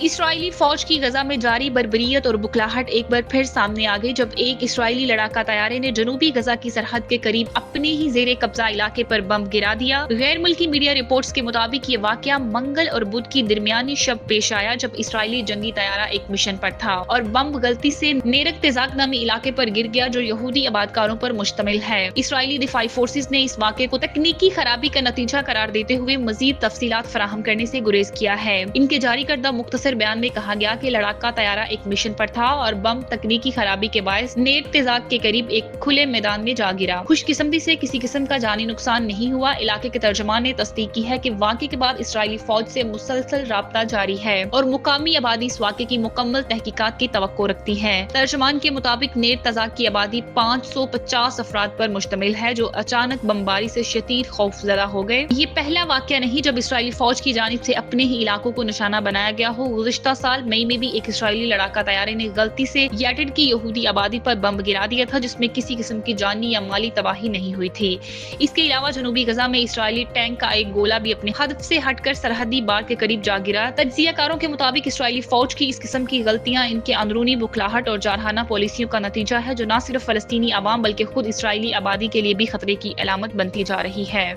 اسرائیلی فوج کی غزہ میں جاری بربریت اور بکھلاہٹ ایک بار پھر سامنے آ گئی جب ایک اسرائیلی لڑاکا طیارے نے جنوبی غزہ کی سرحد کے قریب اپنے ہی زیر قبضہ علاقے پر بم گرا دیا۔ غیر ملکی میڈیا رپورٹس کے مطابق یہ واقعہ منگل اور بدھ کی درمیانی شب پیش آیا جب اسرائیلی جنگی طیارہ ایک مشن پر تھا اور بم غلطی سے نیرک تزاک نامی علاقے پر گر گیا جو یہودی آبادکاروں پر مشتمل ہے۔ اسرائیلی دفاعی فورسز نے اس واقعے کو تکنیکی خرابی کا نتیجہ قرار دیتے ہوئے مزید تفصیلات فراہم کرنے سے گریز کیا ہے۔ ان کے جاری کردہ مختصر بیان میں کہا گیا کہ لڑاکا طیارہ ایک مشن پر تھا اور بم تکنیکی خرابی کے باعث نیٹ تزاک کے قریب ایک کھلے میدان میں جا گرا۔ خوش قسمتی سے کسی قسم کا جانی نقصان نہیں ہوا۔ علاقے کے ترجمان نے تصدیق کی ہے کہ واقعے کے بعد اسرائیلی فوج سے مسلسل رابطہ جاری ہے اور مقامی آبادی اس واقعے کی مکمل تحقیقات کی توقع رکھتی ہے۔ ترجمان کے مطابق نیٹ تزاک کی آبادی 550 افراد پر مشتمل ہے جو اچانک بمباری سے شدید خوف زدہ ہو گئے۔ یہ پہلا واقعہ نہیں جب اسرائیلی فوج کی جانب سے اپنے ہی علاقوں کو نشانہ بنایا گیا ہو۔ گزشتہ سال مئی میں بھی ایک اسرائیلی لڑاکا طیارے نے غلطی سے یاٹڈ کی یہودی آبادی پر بم گرا دیا تھا جس میں کسی قسم کی جانی یا مالی تباہی نہیں ہوئی تھی۔ اس کے علاوہ جنوبی غزہ میں اسرائیلی ٹینک کا ایک گولہ بھی اپنے ہدف سے ہٹ کر سرحدی بار کے قریب جا گرا۔ تجزیہ کاروں کے مطابق اسرائیلی فوج کی اس قسم کی غلطیاں ان کے اندرونی بکھلاہٹ اور جارحانہ پالیسیوں کا نتیجہ ہے جو نہ صرف فلسطینی عوام بلکہ خود اسرائیلی آبادی کے لیے بھی خطرے کی علامت بنتی جا رہی ہے۔